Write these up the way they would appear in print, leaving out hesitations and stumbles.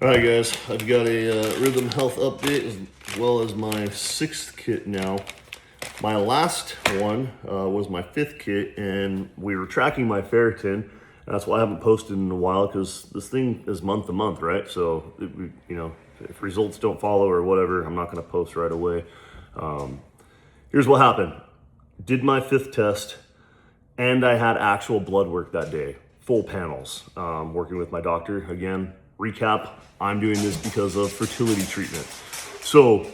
All right, guys, I've got a Rythm Health update as well as my 6th kit now. My last one was my 5th kit, and we were tracking my ferritin. That's why I haven't posted in a while, because this thing is month to month, right? So, if results don't follow or whatever, I'm not going to post right away. Here's what happened. Did my 5th test, and I had actual blood work that day. Full panels. Working with my doctor. Again, recap, I'm doing this because of fertility treatment. So,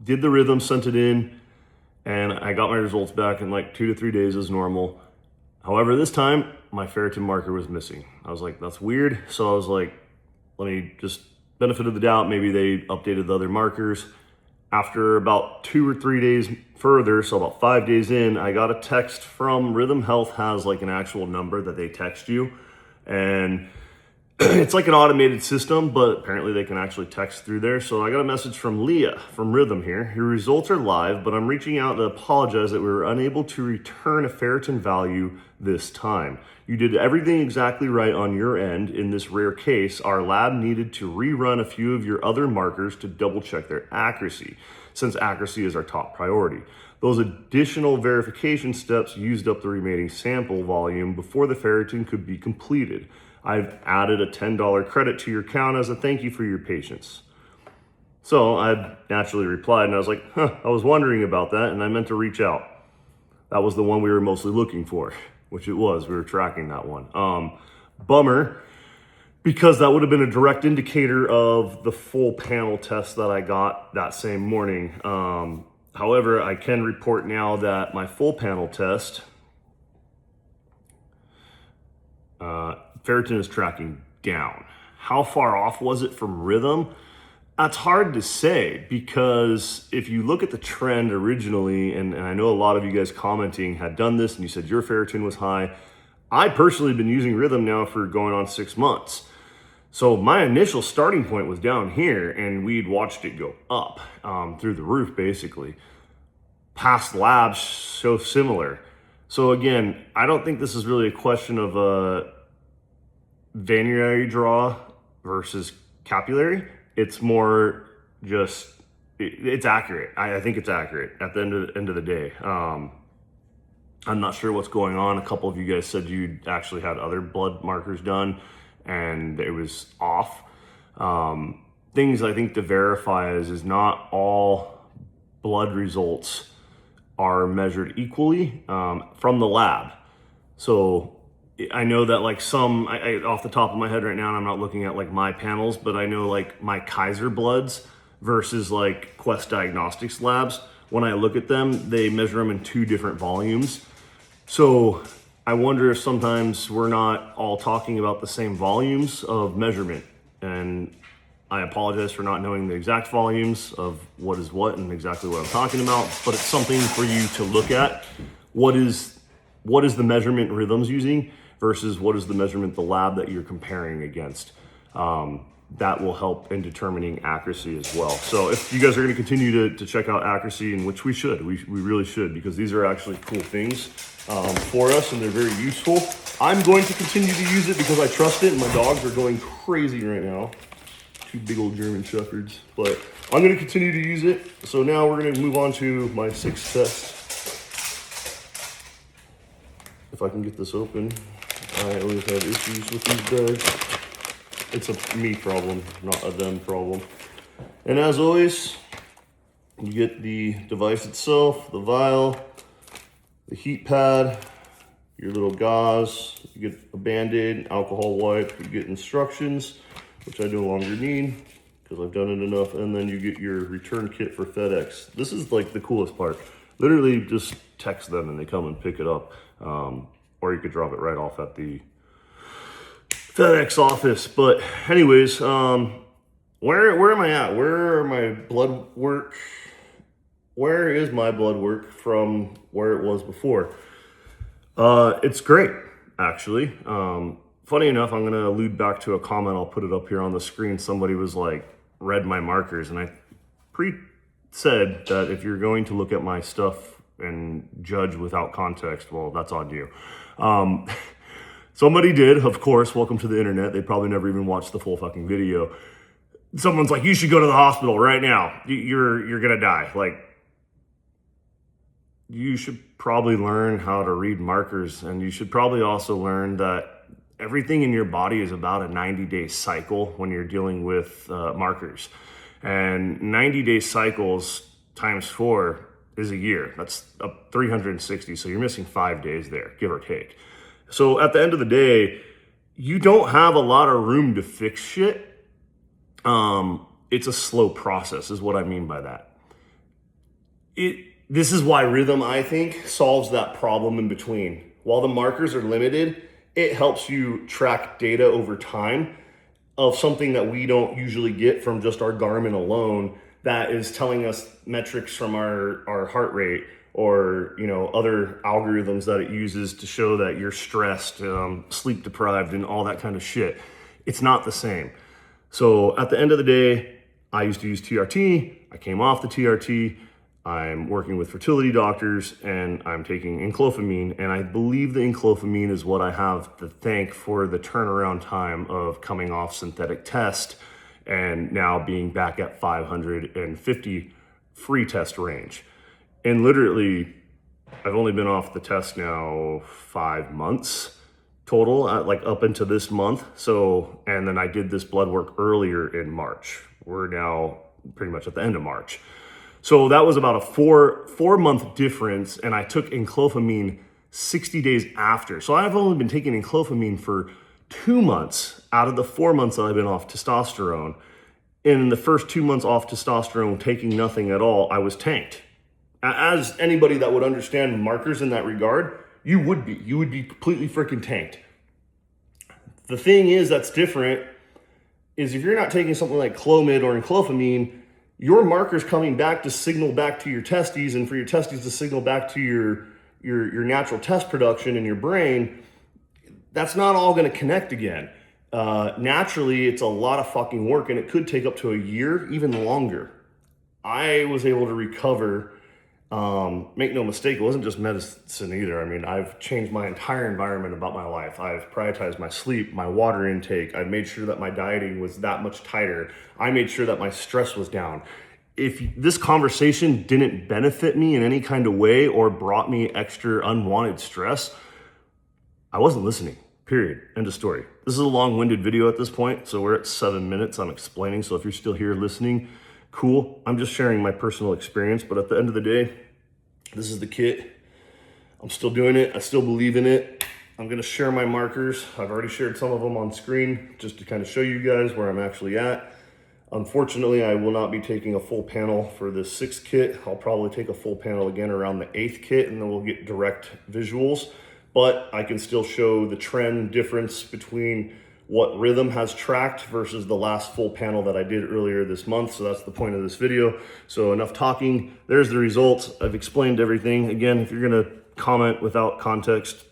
did the Rythm, sent it in, and I got my results back in like 2 to 3 days as normal. However, this time, my ferritin marker was missing. I was like, that's weird. So I was like, let me just, benefit of the doubt, maybe they updated the other markers. After about 2 or 3 days further, so about 5 days in, I got a text from Rythm Health. Has like an actual number that they text you. And it's like an automated system, but apparently they can actually text through there. So I got a message from Leah from Rythm here. Your results are live, but I'm reaching out to apologize that we were unable to return a ferritin value this time. You did everything exactly right on your end. In this rare case, our lab needed to rerun a few of your other markers to double check their accuracy, since accuracy is our top priority. Those additional verification steps used up the remaining sample volume before the ferritin could be completed. I've added a $10 credit to your account as a thank you for your patience. So I naturally replied, and I was like, I was wondering about that, and I meant to reach out. That was the one we were mostly looking for, which it was. We were tracking that one. Bummer, because that would have been a direct indicator of the full panel test that I got that same morning. However, I can report now that my full panel test, ferritin is tracking down. How far off was it from Rythm? That's hard to say, because if you look at the trend originally, and I know a lot of you guys commenting had done this and you said your ferritin was high. I personally have been using Rythm now for going on 6 months. So my initial starting point was down here, and we'd watched it go up through the roof, basically. Past labs show similar. So again, I don't think this is really a question of a venuary draw versus capillary. It's more just, it's accurate. I think it's accurate at the end of the day. I'm not sure what's going on. A couple of you guys said you actually had other blood markers done and it was off. Things I think to verify is not all blood results are measured equally from the lab. So I know that like some, off the top of my head right now, and I'm not looking at like my panels, but I know like my Kaiser bloods versus like Quest Diagnostics labs, when I look at them, they measure them in 2 different volumes. So I wonder if sometimes we're not all talking about the same volumes of measurement. And I apologize for not knowing the exact volumes of what is what and exactly what I'm talking about, but it's something for you to look at. What is the measurement Rythm's using versus what is the measurement the lab that you're comparing against. That will help in determining accuracy as well. So if you guys are gonna continue to check out accuracy, and which we should, we really should, because these are actually cool things for us and they're very useful. I'm going to continue to use it because I trust it, and my dogs are going crazy right now. 2 big old German Shepherds, but I'm gonna continue to use it. So now we're gonna move on to my 6th test. If I can get this open. I always have issues with these bags. It's a me problem, not a them problem. And as always, you get the device itself, the vial, the heat pad, your little gauze, you get a Band-Aid, alcohol wipe, you get instructions, which I no longer need because I've done it enough, and then you get your return kit for FedEx. This is like the coolest part. Literally just text them and they come and pick it up. Or you could drop it right off at the FedEx office. But anyways, where am I at? Where are my blood work? Where is my blood work from where it was before? It's great, actually. Funny enough, I'm gonna allude back to a comment. I'll put it up here on the screen. Somebody was like, read my markers, and I said that if you're going to look at my stuff and judge without context, well, that's on you. Somebody did, of course, welcome to the internet. They probably never even watched the full fucking video. Someone's like, you should go to the hospital right now. You're gonna die. Like, you should probably learn how to read markers, and you should probably also learn that everything in your body is about a 90-day cycle when you're dealing with markers. And 90-day cycles times 4 is a year. That's 360. So you're missing 5 days there, give or take. So at the end of the day, you don't have a lot of room to fix shit. It's a slow process is what I mean by that. This is why Rythm, I think, solves that problem in between. While the markers are limited, it helps you track data over time of something that we don't usually get from just our Garmin alone, that is telling us metrics from our heart rate, or other algorithms that it uses to show that you're stressed, sleep deprived, and all that kind of shit. It's not the same. So at the end of the day, I used to use TRT. I came off the TRT. I'm working with fertility doctors, and I'm taking enclophamine, and I believe the enclophamine is what I have to thank for the turnaround time of coming off synthetic test and now being back at 550 free test range. And literally, I've only been off the test now 5 months total, like up into this month. So, and then I did this blood work earlier in March. We're now pretty much at the end of March. So that was about a four month difference, and I took enclophamine 60 days after. So I've only been taking enclophamine for 2 months out of the 4 months that I've been off testosterone. And in the first 2 months off testosterone, taking nothing at all, I was tanked. As anybody that would understand markers in that regard, you would be completely freaking tanked. The thing is that's different is if you're not taking something like Clomid or enclophamine, your marker's coming back to signal back to your testes, and for your testes to signal back to your natural test production in your brain, that's not all gonna connect again. Naturally, it's a lot of fucking work, and it could take up to a year, even longer. I was able to recover. Make no mistake, it wasn't just medicine either. I mean, I've changed my entire environment about my life. I've prioritized my sleep, my water intake. I've made sure that my dieting was that much tighter. I made sure that my stress was down. If this conversation didn't benefit me in any kind of way or brought me extra unwanted stress, I wasn't listening, period. End of story. This is a long-winded video at this point, so we're at 7 minutes. I'm explaining, so if you're still here listening, cool. I'm just sharing my personal experience, but at the end of the day, this is the kit. I'm still doing it. I still believe in it. I'm gonna share my markers. I've already shared some of them on screen just to kind of show you guys where I'm actually at. Unfortunately, I will not be taking a full panel for this 6th kit. I'll probably take a full panel again around the 8th kit, and then we'll get direct visuals. But I can still show the trend difference between what Rythm has tracked versus the last full panel that I did earlier this month. So that's the point of this video. So enough talking. There's the results. I've explained everything. Again, if you're gonna comment without context,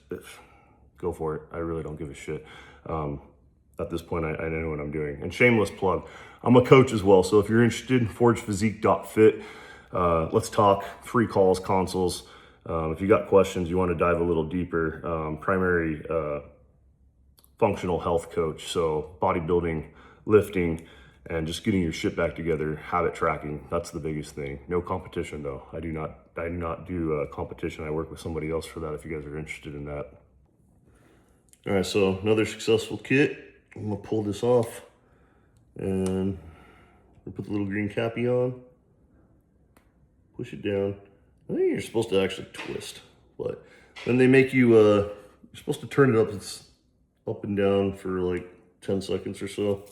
go for it. I really don't give a shit. At this point, I know what I'm doing. And shameless plug, I'm a coach as well. So if you're interested, forgephysique.fit. Let's talk. Free calls, consults. If you got questions, you want to dive a little deeper, primary functional health coach. So bodybuilding, lifting, and just getting your shit back together, habit tracking. That's the biggest thing. No competition though. I do not do competition. I work with somebody else for that if you guys are interested in that. All right, so another successful kit. I'm gonna pull this off and we'll put the little green cappy on, push it down. I think you're supposed to actually twist, but then they make you, you're supposed to turn it up and down for like 10 seconds or so,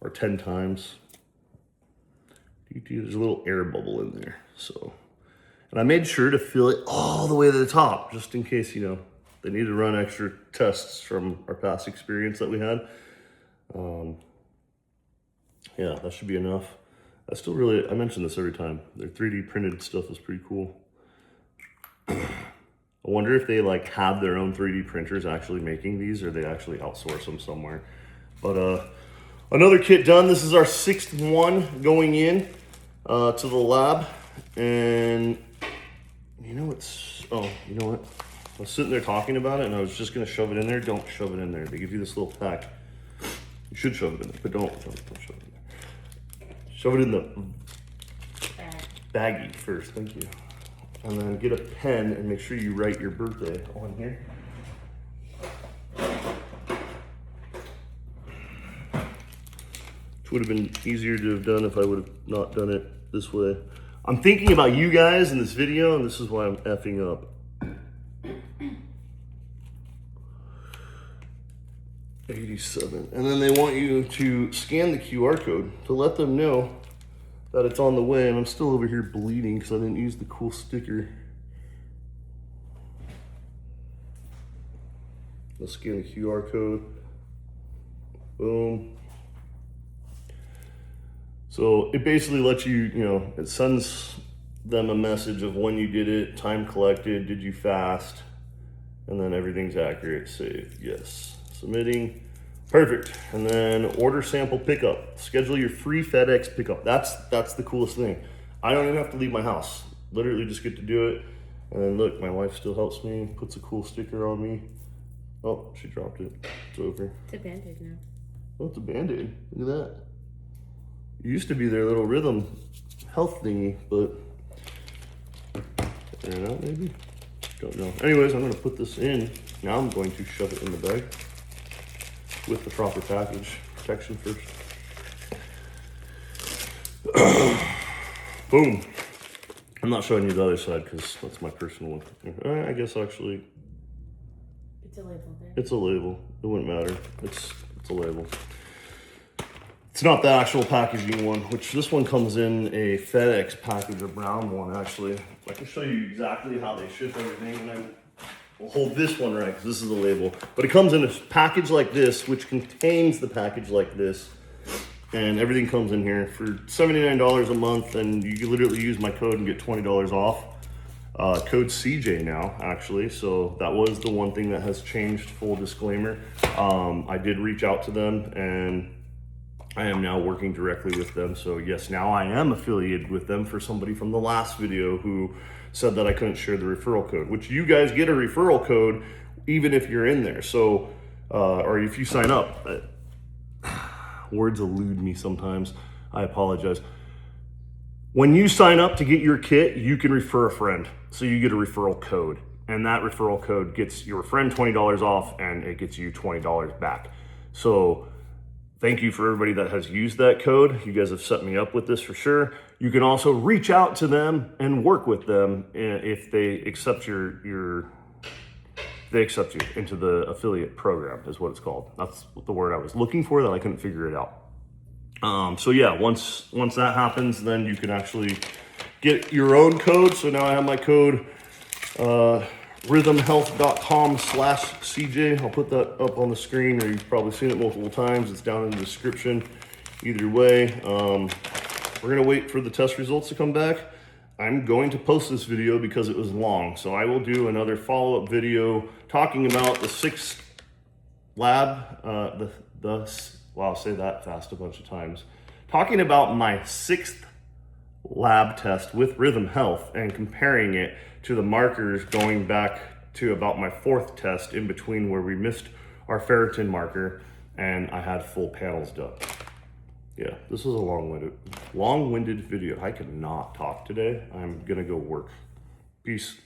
or 10 times. There's a little air bubble in there. So, and I made sure to fill it all the way to the top, just in case, they need to run extra tests from our past experience that we had. Yeah, that should be enough. I mention this every time. Their 3D printed stuff is pretty cool. I wonder if they have their own 3D printers actually making these, or they actually outsource them somewhere. But another kit done. This is our 6th one going in to the lab. And you know what? I was sitting there talking about it and I was just gonna shove it in there. Don't shove it in there. They give you this little pack. You should shove it in there, but don't shove it in there. Shove it in the baggie first, thank you. And then get a pen and make sure you write your birthday on here. Which would have been easier to have done if I would have not done it this way. I'm thinking about you guys in this video, and this is why I'm effing up. 87. And then they want you to scan the QR code to let them know that it's on the way. And I'm still over here bleeding because I didn't use the cool sticker. Let's scan the QR code. Boom. So it basically lets you, it sends them a message of when you did it, time collected, did you fast, and then everything's accurate. Save, yes. Submitting, perfect. And then order sample pickup. Schedule your free FedEx pickup. That's the coolest thing. I don't even have to leave my house. Literally just get to do it. And then look, my wife still helps me, puts a cool sticker on me. Oh, she dropped it. It's over. It's a Band-Aid now. Oh, it's a Band-Aid. Look at that. It used to be their little Rythm Health thingy, but figure it out maybe? Don't know. Anyways, I'm gonna put this in. Now I'm going to shove it in the bag with the proper package protection first. Boom. I'm not showing you the other side because that's my personal one. I guess actually. It's a label there. It's a label. It wouldn't matter. It's a label. It's not the actual packaging one, which this one comes in a FedEx package, a brown one actually. I can show you exactly how they ship everything, and I will hold this one right because this is the label. But it comes in a package like this, which contains the package like this, and everything comes in here for $79 a month, and you can literally use my code and get $20 off. Code CJ now, actually. So that was the one thing that has changed, full disclaimer. I did reach out to them and I am now working directly with them. So yes, now I am affiliated with them for somebody from the last video who said that I couldn't share the referral code, which you guys get a referral code even if you're in there. So, or if you sign up, words elude me sometimes. I apologize. When you sign up to get your kit, you can refer a friend. So you get a referral code, and that referral code gets your friend $20 off and it gets you $20 back. So thank you for everybody that has used that code. You guys have set me up with this for sure. You can also reach out to them and work with them if they accept they accept you into the affiliate program is what it's called. That's the word I was looking for that I couldn't figure it out. So yeah, once that happens, then you can actually get your own code. So now I have my code, rythmhealth.com/CJ. I'll put that up on the screen, or you've probably seen it multiple times. It's down in the description. Either way, we're gonna wait for the test results to come back. I'm going to post this video because it was long. So I will do another follow-up video talking about the 6th lab, wow, I'll say that fast a bunch of times. Talking about my 6th lab test with Rythm Health and comparing it to the markers going back to about my 4th test in between where we missed our ferritin marker and I had full panels done. Yeah, this is a long-winded video. I could not talk today. I'm gonna go work. Peace.